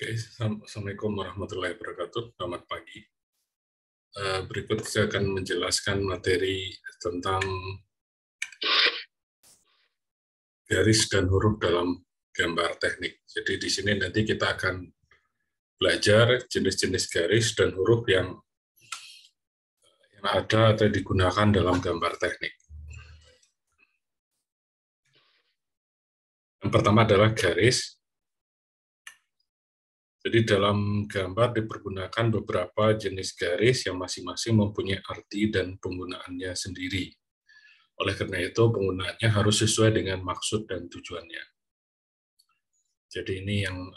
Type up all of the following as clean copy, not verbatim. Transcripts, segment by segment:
Oke, Assalamualaikum warahmatullahi wabarakatuh. Selamat pagi. Berikut saya akan menjelaskan materi tentang garis dan huruf dalam gambar teknik. Jadi di sini nanti kita akan belajar jenis-jenis garis dan huruf yang ada atau digunakan dalam gambar teknik. Yang pertama adalah garis. Jadi dalam gambar dipergunakan beberapa jenis garis yang masing-masing mempunyai arti dan penggunaannya sendiri. Oleh karena itu, penggunaannya harus sesuai dengan maksud dan tujuannya. Jadi ini yang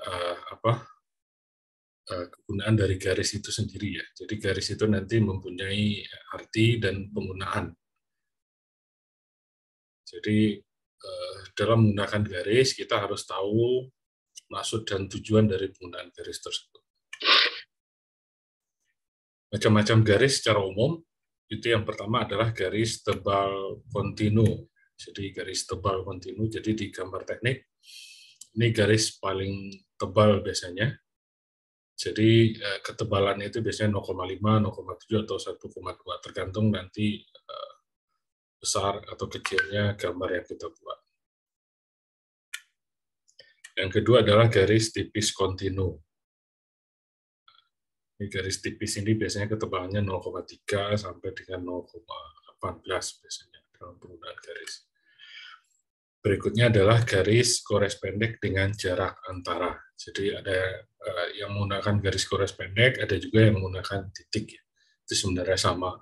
kegunaan dari garis itu sendiri ya. Jadi garis itu nanti mempunyai arti dan penggunaan. Jadi dalam menggunakan garis, kita harus tahu maksud dan tujuan dari penggunaan garis tersebut. Macam-macam garis secara umum, itu yang pertama adalah garis tebal kontinu. Jadi garis tebal kontinu, jadi di gambar teknik, ini garis paling tebal biasanya. Jadi ketebalan itu biasanya 0,5, 0,7, atau 1,2, tergantung nanti besar atau kecilnya gambar yang kita buat. Yang kedua adalah garis tipis kontinu. Ini garis tipis ini biasanya ketebalannya 0,3 sampai dengan 0,18 biasanya dalam penggunaan garis. Berikutnya adalah garis gores pendek dengan jarak antara. Jadi ada yang menggunakan garis gores pendek, ada juga yang menggunakan titik. Itu sebenarnya sama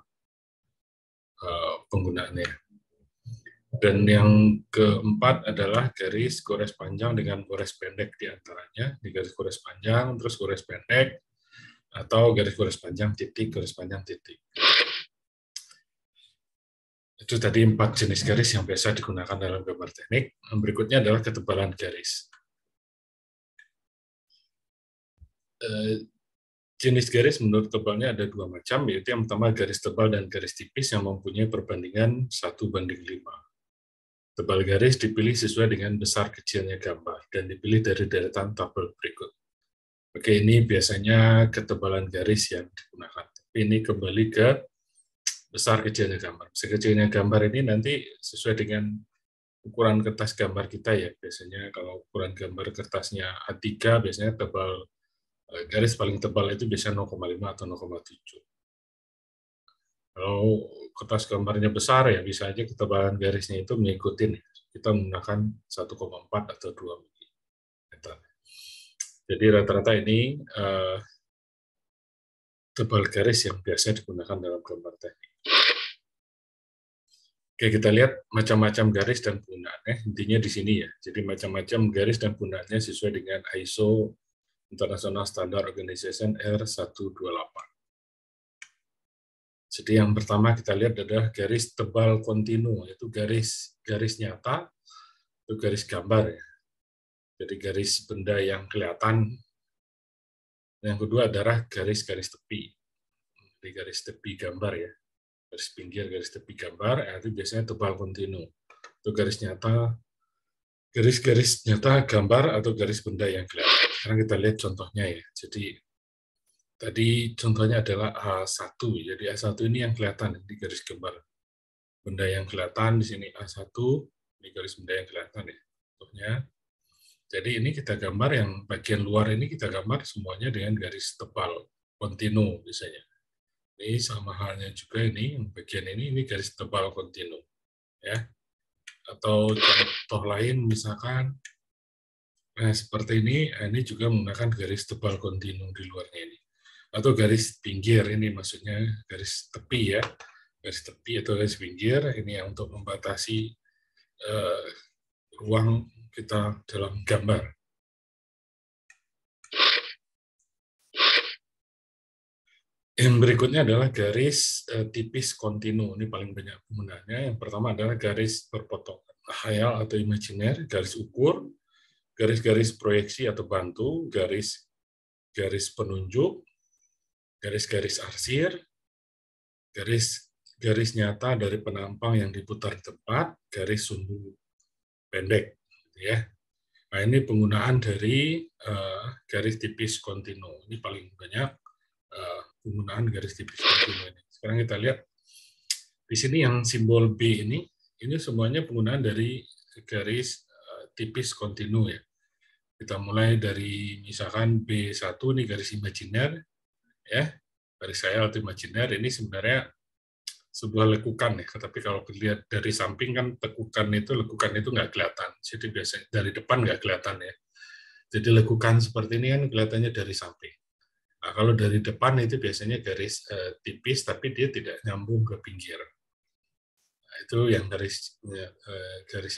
penggunaannya. Dan yang keempat adalah garis gores panjang dengan gores pendek di antaranya. Di garis gores panjang, terus gores pendek, atau garis gores panjang titik, gores panjang titik. Itu tadi 4 jenis garis yang biasa digunakan dalam gambar teknik. Berikutnya adalah ketebalan garis. Jenis garis menurut tebalnya ada 2 macam, yaitu yang pertama garis tebal dan garis tipis yang mempunyai perbandingan 1:5. Tebal garis dipilih sesuai dengan besar kecilnya gambar dan dipilih dari deretan tabel berikut. Oke, ini biasanya ketebalan garis yang digunakan. Tapi ini kembali ke besar kecilnya gambar. Besar kecilnya gambar ini nanti sesuai dengan ukuran kertas gambar kita ya. Biasanya kalau ukuran gambar kertasnya A3, biasanya tebal garis paling tebal itu bisa 0,5 atau 0,7. Kalau kertas gambarnya besar ya bisa aja ketebalan garisnya itu mengikuti. Kita menggunakan 1,4 atau 2 mm. Jadi rata-rata ini tebal garis yang biasa digunakan dalam gambar teknik. Oke, kita lihat macam-macam garis dan penggunaannya. Intinya di sini ya. Jadi macam-macam garis dan penggunaannya sesuai dengan ISO International Standard Organization R128. Jadi yang pertama kita lihat adalah garis tebal kontinu, yaitu garis nyata, itu garis gambar ya. Jadi garis benda yang kelihatan. Yang kedua adalah garis-garis tepi. Jadi garis tepi gambar ya. Garis pinggir, garis tepi gambar, itu biasanya tebal kontinu. Itu garis nyata, garis-garis nyata gambar atau garis benda yang kelihatan. Sekarang kita lihat contohnya ya. Jadi tadi contohnya adalah A1. Jadi A1 ini yang kelihatan di garis gambar. Benda yang kelihatan di sini A1, ini garis benda yang kelihatan ya. Contohnya. Jadi ini kita gambar yang bagian luar ini kita gambar semuanya dengan garis tebal kontinu biasanya. Ini sama halnya juga ini, bagian ini garis tebal kontinu. Ya. Atau contoh lain misalkan, seperti ini juga menggunakan garis tebal kontinu di luarnya ini. Atau garis pinggir, ini maksudnya garis tepi ya. Garis tepi atau garis pinggir, ini yang untuk membatasi ruang kita dalam gambar. Yang berikutnya adalah garis tipis kontinu. Ini paling banyak penggunaannya. Yang pertama adalah garis berpotongan khayal atau imajiner, garis ukur, garis-garis proyeksi atau bantu, garis penunjuk, garis-garis arsir, garis nyata dari penampang yang diputar di tempat, garis sumbu pendek. Ya. Nah, ini penggunaan dari garis tipis kontinu. Ini paling banyak penggunaan garis tipis kontinu ini. Sekarang kita lihat di sini yang simbol B ini semuanya penggunaan dari garis tipis kontinu ya. Kita mulai dari misalkan B1 ini garis imajiner ya. Garis saya atau imajiner ini sebenarnya sebuah lekukan ya, tapi kalau dilihat dari samping kan lekukan itu nggak kelihatan. Jadi biasanya dari depan nggak kelihatan ya. Jadi lekukan seperti ini kan kelihatannya dari samping. Nah, kalau dari depan itu biasanya garis tipis tapi dia tidak nyambung ke pinggir. Nah, itu yang garis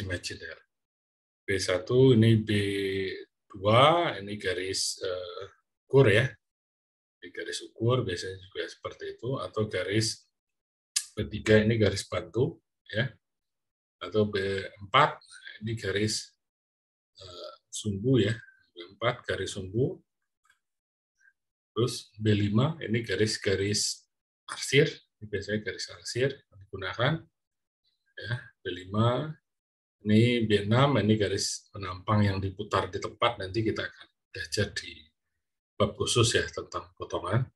imajiner. B1 ini B2 ini garis ukur ya. Di garis ukur biasanya juga seperti itu, atau garis B3 ini garis bantu ya, atau B4 ini garis sumbu ya, B4 garis sumbu. Terus B5 ini garis-garis arsir, ini biasanya garis arsir yang digunakan ya. B5 ini B6 ini garis penampang yang diputar di tempat, nanti kita akan belajar di bab khusus ya tentang potongan.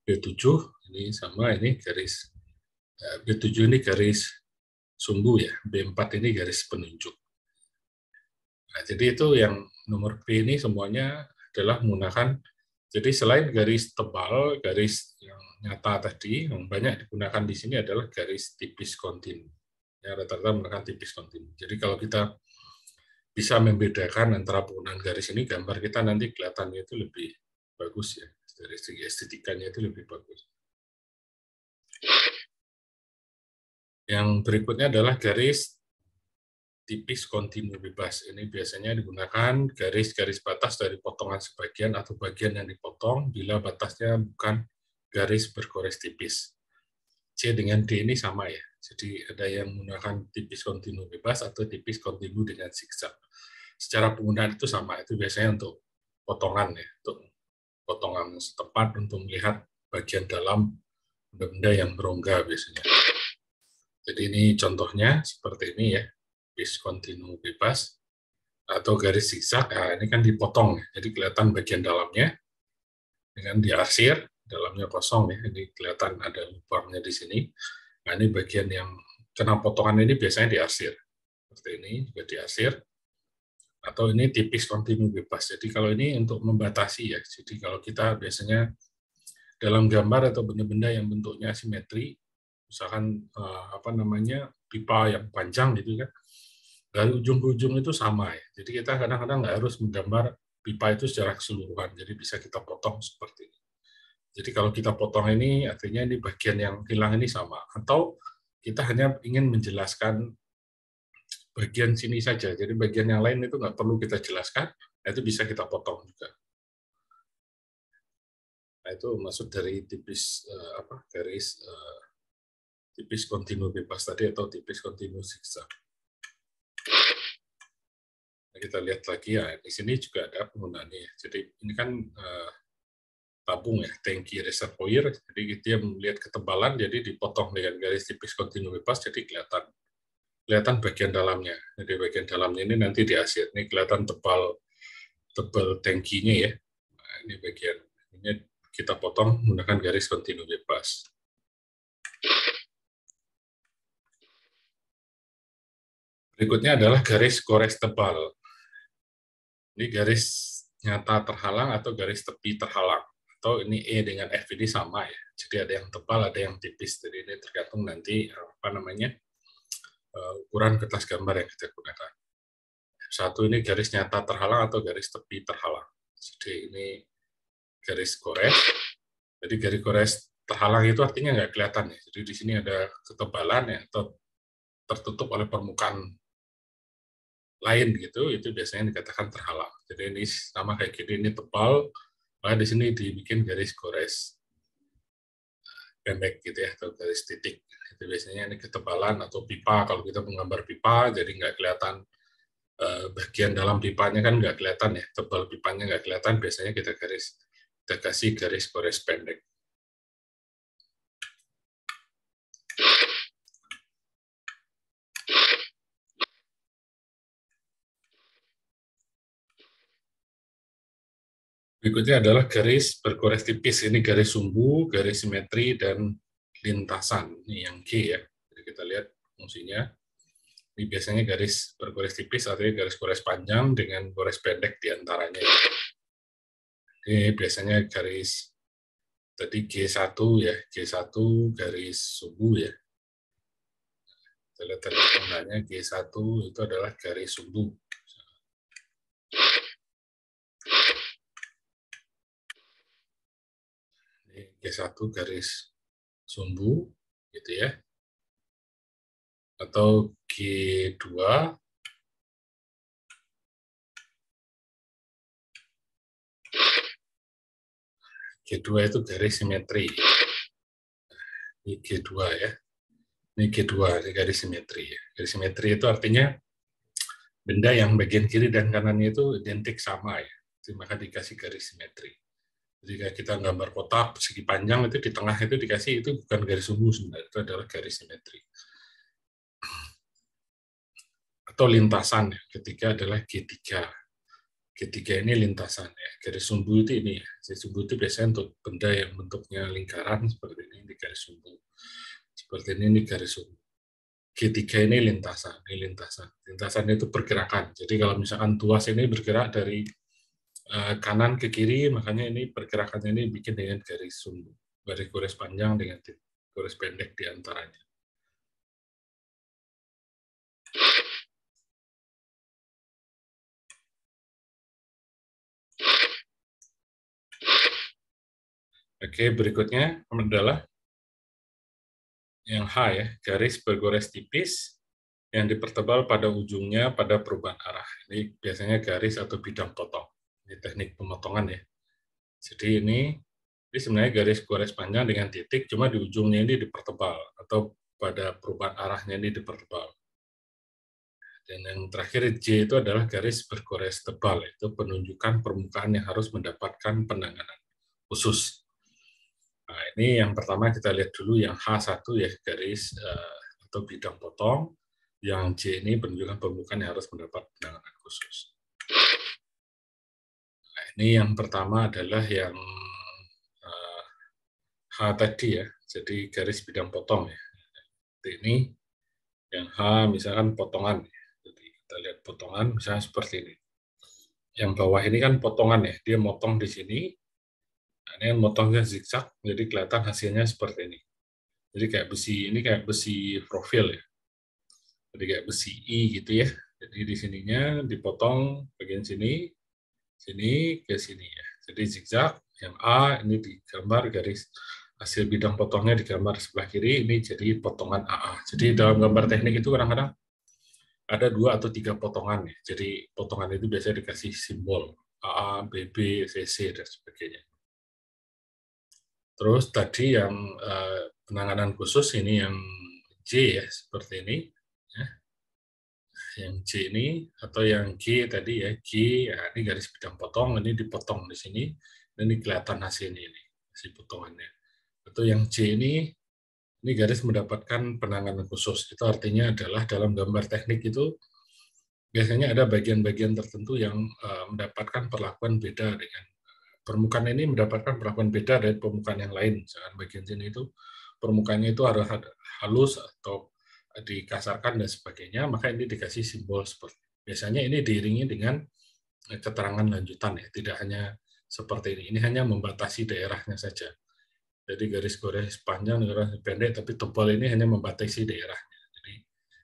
B7 ini sama, ini garis B7 ini garis sumbu ya, B4 ini garis penunjuk. Nah, jadi itu yang nomor B ini semuanya adalah menggunakan, jadi selain garis tebal, garis yang nyata tadi, yang banyak digunakan di sini adalah garis tipis kontinu. Ya, rata-rata menggunakan tipis kontinu. Jadi kalau kita bisa membedakan antara penggunaan garis ini, gambar kita nanti kelihatannya itu lebih bagus ya. Dari segi estetikanya itu lebih bagus. Yang berikutnya adalah garis tipis kontinu bebas. Ini biasanya digunakan garis-garis batas dari potongan sebagian atau bagian yang dipotong bila batasnya bukan garis bergores tipis. C dengan D ini sama ya. Jadi ada yang menggunakan tipis kontinu bebas atau tipis kontinu dengan zigzag. Secara penggunaan itu sama. Itu biasanya untuk potongan ya, untuk potongan setempat untuk melihat bagian dalam benda-benda yang berongga biasanya. Jadi ini contohnya seperti ini ya, tipis kontinu bebas atau garis zigzag. Nah, ini kan dipotong ya, jadi kelihatan bagian dalamnya. Dengan diarsir, dalamnya kosong ya, ini kelihatan ada lubangnya di sini. Nah, ini bagian yang kena potongan ini biasanya diarsir. Seperti ini juga diarsir. Atau ini tipis kontinu bebas. Jadi kalau ini untuk membatasi ya. Jadi kalau kita biasanya dalam gambar atau benda-benda yang bentuknya simetri, misalkan apa namanya pipa yang panjang gitu kan, dari ujung ke ujung itu sama ya. Jadi kita kadang-kadang nggak harus menggambar pipa itu secara keseluruhan. Jadi bisa kita potong seperti ini. Jadi kalau kita potong ini, artinya ini bagian yang hilang ini sama. Atau kita hanya ingin menjelaskan bagian sini saja. Jadi bagian yang lain itu nggak perlu kita jelaskan, itu bisa kita potong juga. Nah, itu maksud dari tipis garis tipis kontinu bebas tadi atau tipis kontinu zigzag. Nah, kita lihat lagi ya, di sini juga ada penggunaannya. Jadi ini kan tabung ya, tangki reservoir. Jadi dia melihat ketebalan, jadi dipotong dengan garis tipis kontinu bebas, jadi kelihatan bagian dalamnya. Jadi bagian dalamnya ini nanti diarsir. Ini kelihatan tebal tangkinya ya. Nah, ini bagian ini kita potong menggunakan garis kontinu bebas. Berikutnya adalah garis gores tebal. Ini garis nyata terhalang atau garis tepi terhalang. Atau ini E dengan F ini sama ya. Jadi ada yang tebal, ada yang tipis. Jadi ini tergantung nanti apa namanya ukuran kertas gambar yang kita gunakan. Satu ini garis nyata terhalang atau garis tepi terhalang. Jadi ini garis gores. Jadi garis gores terhalang itu artinya nggak kelihatan ya. Jadi di sini ada ketebalan ya, atau tertutup oleh permukaan lain gitu, itu biasanya dikatakan terhalang. Jadi ini sama kayak gini, ini tebal, maka di sini dibikin garis gores pendek gitu ya, atau garis titik. Itu biasanya ini ketebalan atau pipa. Kalau kita menggambar pipa, jadi nggak kelihatan bagian dalam pipanya kan nggak kelihatan ya, tebal pipanya nggak kelihatan. Biasanya kita kasih garis gores pendek. Berikutnya adalah garis bergores tipis. Ini garis sumbu, garis simetri, dan lintasan. Ini yang G ya. Jadi kita lihat fungsinya. Ini biasanya garis bergores tipis, artinya garis gores panjang dengan gores pendek di antaranya. Ini biasanya garis tadi G1 ya, G1 garis sumbu ya. Kita lihat tadi penggunaannya G1 itu adalah garis sumbu. Ini G1 garis sumbu gitu ya. Atau G2 itu garis simetri. Ini G2 ya. Ini G2, ini garis simetri ya. Garis simetri itu artinya benda yang bagian kiri dan kanannya itu identik sama ya. Maka dikasih garis simetri. Jika kita gambar kotak persegi panjang itu di tengah itu dikasih, itu bukan garis sumbu sebenarnya, itu adalah garis simetri. Atau lintasan ya. Ketiga adalah G3. G3 ini lintasan ya. Garis sumbu itu ini ya. Garis sumbu itu biasanya untuk benda yang bentuknya lingkaran seperti ini garis sumbu. Seperti ini garis sumbu. G3 ini lintasan, ini lintasan. Lintasan itu pergerakan. Jadi kalau misalkan tuas ini bergerak dari kanan ke kiri, makanya ini pergerakannya ini bikin dengan garis sumbu. Garis gores panjang dengan gores pendek di antaranya. Oke, berikutnya adalah yang H ya, garis bergores tipis yang dipertebal pada ujungnya pada perubahan arah. Ini biasanya garis atau bidang potong. Ini teknik pemotongan ya. Jadi ini sebenarnya garis gores panjang dengan titik, cuma di ujungnya ini dipertebal, atau pada perubahan arahnya ini dipertebal. Dan yang terakhir J itu adalah garis bergores tebal, itu penunjukan permukaan yang harus mendapatkan penanganan khusus. Nah, ini yang pertama kita lihat dulu yang H1 ya, garis atau bidang potong. Yang J ini penunjukan permukaan yang harus mendapat penanganan khusus. Nah, ini yang pertama adalah yang H tadi ya, jadi garis bidang potong ya. Ini yang H misalkan potongan. Jadi kita lihat potongan misalnya seperti ini. Yang bawah ini kan potongan ya, dia motong di sini. Nah, ini kan motongnya zigzag, jadi kelihatan hasilnya seperti ini. Jadi kayak besi, ini kayak besi profil ya. Jadi kayak besi I gitu ya. Jadi di sininya dipotong bagian sini, sini ke sini ya. Jadi zigzag, yang A ini digambar garis hasil bidang potongnya digambar sebelah kiri, ini jadi potongan AA. Jadi dalam gambar teknik itu kadang-kadang ada 2 atau 3 potongan ya. Jadi potongan itu biasanya dikasih simbol AA, BB, CC, dan sebagainya. Terus tadi yang penanganan khusus ini yang J ya, seperti ini. Ya. Yang J ini, atau yang G tadi ya, G, ya, ini garis bidang potong, ini dipotong di sini, dan ini kelihatan hasilnya ini, hasil potongannya. Atau yang J ini garis mendapatkan penanganan khusus. Itu artinya adalah dalam gambar teknik itu, biasanya ada bagian-bagian tertentu yang mendapatkan perlakuan beda dengan permukaan ini mendapatkan perlakuan beda dari permukaan yang lain. Misalkan bagian sini itu permukaannya itu harus halus atau dikasarkan dan sebagainya, maka ini dikasih simbol seperti biasanya ini diiringi dengan keterangan lanjutan ya, tidak hanya seperti ini. Ini hanya membatasi daerahnya saja. Jadi garis-garis panjang, garis pendek, tapi tebal ini hanya membatasi daerahnya. Jadi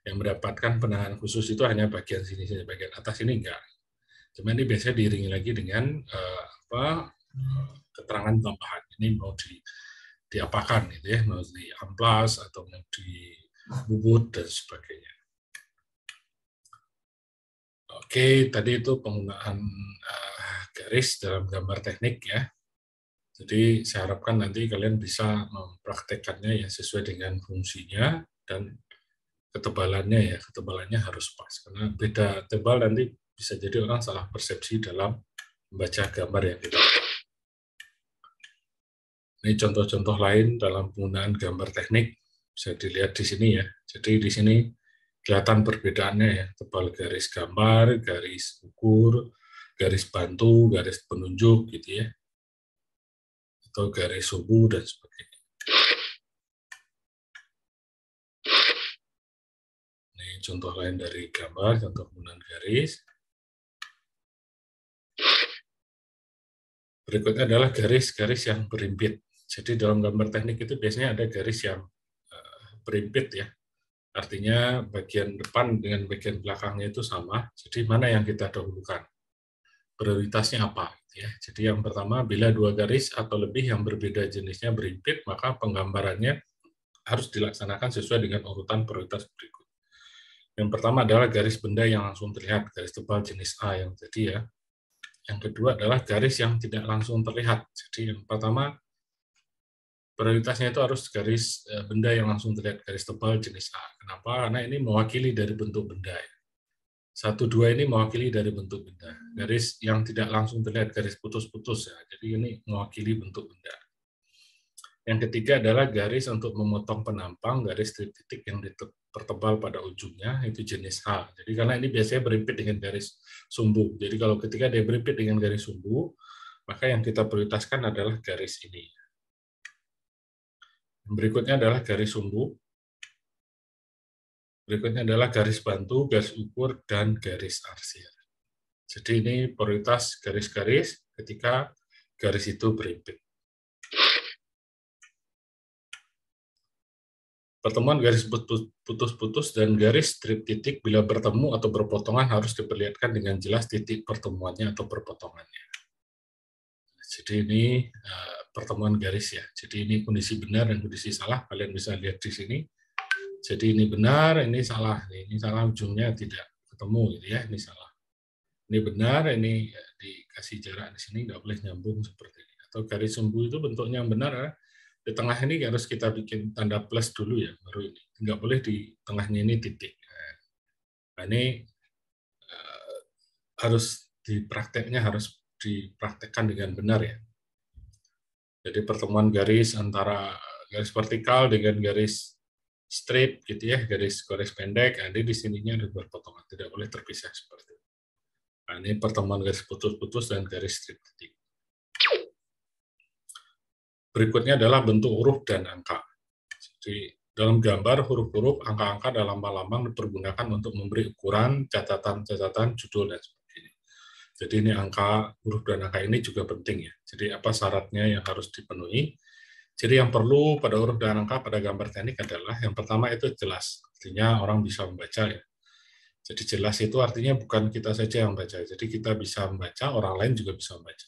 yang mendapatkan penanganan khusus itu hanya bagian sini saja, bagian atas ini enggak. Cuma ini biasanya diiringi lagi dengan keterangan tambahan. Ini mau diapakan gitu ya, mau di amplas atau mau dibubut dan sebagainya. Oke, tadi itu penggunaan garis dalam gambar teknik ya. Jadi saya harapkan nanti kalian bisa mempraktekkannya ya sesuai dengan fungsinya dan ketebalannya ya, ketebalannya harus pas karena beda tebal nanti bisa jadi orang salah persepsi dalam membaca gambar yang kita buat. Ini contoh-contoh lain dalam penggunaan gambar teknik bisa dilihat di sini ya. Jadi di sini kelihatan perbedaannya ya, tebal garis gambar, garis ukur, garis bantu, garis penunjuk gitu ya, atau garis sumbu dan sebagainya. Ini contoh lain dari gambar, contoh penggunaan garis. Berikutnya adalah garis-garis yang berimpit. Jadi dalam gambar teknik itu biasanya ada garis yang berimpit ya. Artinya bagian depan dengan bagian belakangnya itu sama. Jadi mana yang kita dahulukan? Prioritasnya apa? Ya, jadi yang pertama, bila dua garis atau lebih yang berbeda jenisnya berimpit, maka penggambarannya harus dilaksanakan sesuai dengan urutan prioritas berikut. Yang pertama adalah garis benda yang langsung terlihat, garis tebal jenis A yang tadi ya. Yang kedua adalah garis yang tidak langsung terlihat. Jadi yang pertama, prioritasnya itu harus garis benda yang langsung terlihat, garis tebal jenis A. Kenapa? Karena ini mewakili dari bentuk benda ya. 1, 2 ini mewakili dari bentuk benda. Garis yang tidak langsung terlihat, garis putus-putus ya. Jadi ini mewakili bentuk benda. Yang ketiga adalah garis untuk memotong penampang, garis titik yang dipertebal pada ujungnya, itu jenis H. Jadi karena ini biasanya berimpit dengan garis sumbu. Jadi kalau ketika dia berimpit dengan garis sumbu, maka yang kita prioritaskan adalah garis ini. Berikutnya adalah garis sumbu. Berikutnya adalah garis bantu, garis ukur, dan garis arsir. Jadi ini prioritas garis-garis ketika garis itu berimpit. Pertemuan garis putus-putus dan garis strip titik bila bertemu atau berpotongan harus diperlihatkan dengan jelas titik pertemuannya atau perpotongannya. Jadi ini pertemuan garis ya. Jadi ini kondisi benar dan kondisi salah. Kalian bisa lihat di sini. Jadi ini benar, ini salah. Ini salah, ujungnya tidak ketemu gitu ya. Ini salah. Ini benar, ini dikasih jarak di sini, nggak boleh nyambung seperti ini. Atau garis sumbu itu bentuknya yang benar, di tengah ini harus kita bikin tanda plus dulu ya, baru ini. Nggak boleh di tengahnya ini titik. Nah, ini harus dipraktekkan dengan benar ya. Jadi pertemuan garis antara garis vertikal dengan garis strip gitu ya, garis pendek, ada di sininya ada berpotongan, tidak boleh terpisah seperti itu. Nah, ini pertemuan garis putus-putus dan garis strip titik. Berikutnya adalah bentuk huruf dan angka. Jadi dalam gambar huruf-huruf, angka-angka dalam lambang dipergunakan untuk memberi ukuran, catatan-catatan, judul dan sebagainya. Jadi ini angka, huruf dan angka ini juga penting ya. Jadi apa syaratnya yang harus dipenuhi? Jadi yang perlu pada huruf dan angka pada gambar teknik adalah yang pertama itu jelas, artinya orang bisa membaca ya. Jadi jelas itu artinya bukan kita saja yang membaca, jadi kita bisa membaca, orang lain juga bisa membaca.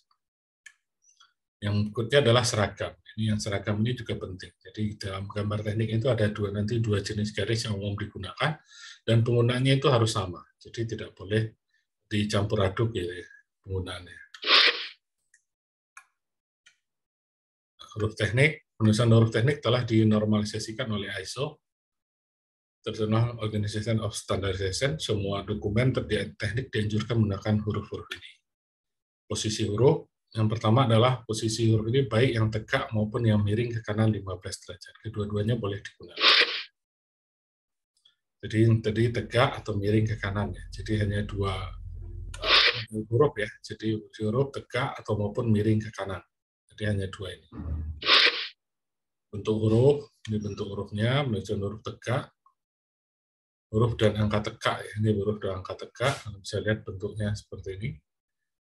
Yang berikutnya adalah seragam. Ini yang seragam ini juga penting. Jadi dalam gambar teknik itu ada dua jenis garis yang umum digunakan dan penggunaannya itu harus sama. Jadi tidak boleh dicampur aduk gitu ya penggunaannya. Penulisan huruf teknik telah dinormalisasikan oleh ISO, International Organization of Standardization. Semua dokumen teknik dianjurkan menggunakan huruf-huruf ini. Posisi huruf, yang pertama adalah posisi huruf ini baik yang tegak maupun yang miring ke kanan 15 derajat. Kedua-duanya boleh digunakan. Jadi tadi tegak atau miring ke kanan ya. Jadi hanya dua huruf ya. Jadi huruf tegak atau maupun miring ke kanan. Jadi hanya dua ini. Bentuk huruf, ini bentuk hurufnya, menunjukkan huruf tegak, huruf dan angka tegak. Ini huruf dan angka tegak, bisa lihat bentuknya seperti ini.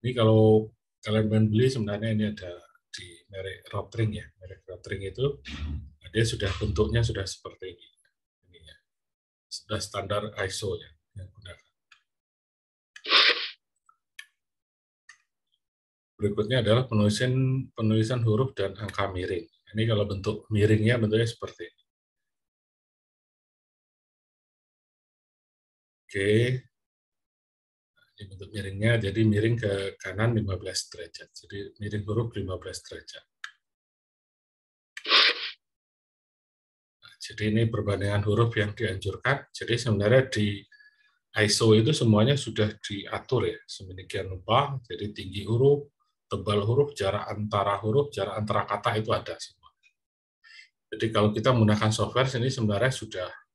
Ini kalau kalian beli sebenarnya ini ada di merek Rotring ya. Merek Rotring itu dia sudah bentuknya sudah seperti ini. Ininya. Sudah standar ISO ya yang gunakan. Berikutnya adalah penulisan huruf dan angka miring. Ini kalau bentuk miringnya bentuknya seperti ini. Oke. Ini bentuk miringnya, jadi miring ke kanan 15 derajat. Jadi miring huruf 15 derajat. Nah, jadi ini perbandingan huruf yang dianjurkan. Jadi sebenarnya di ISO itu semuanya sudah diatur ya, sedemikian rupa. Jadi tinggi huruf, tebal huruf, jarak antara kata itu ada semua. Jadi kalau kita menggunakan software, ini sebenarnya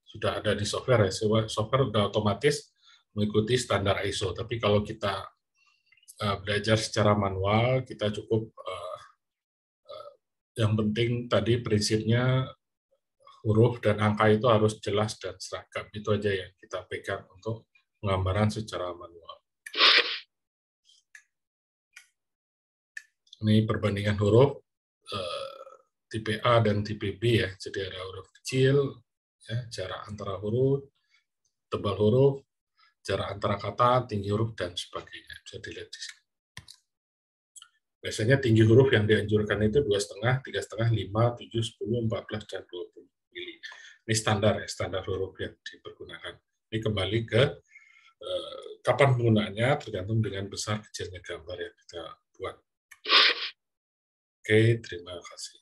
sudah ada di software ya. Software sudah otomatis mengikuti standar ISO. Tapi kalau kita belajar secara manual, kita cukup yang penting tadi prinsipnya huruf dan angka itu harus jelas dan seragam. Itu aja yang kita pegang untuk penggambaran secara manual. Ini perbandingan huruf tipe A dan tipe B ya. Jadi ada huruf kecil, ya, jarak antara huruf, tebal huruf, jarak antara kata, tinggi huruf, dan sebagainya. Bisa dilihat di sini. Biasanya tinggi huruf yang dianjurkan itu 2,5, 3,5, 5, 7, 10, 14, dan 20 mili. Ini standar ya, standar huruf yang dipergunakan. Ini kembali ke kapan penggunaannya tergantung dengan besar kecilnya gambar yang kita buat. Oke, terima kasih.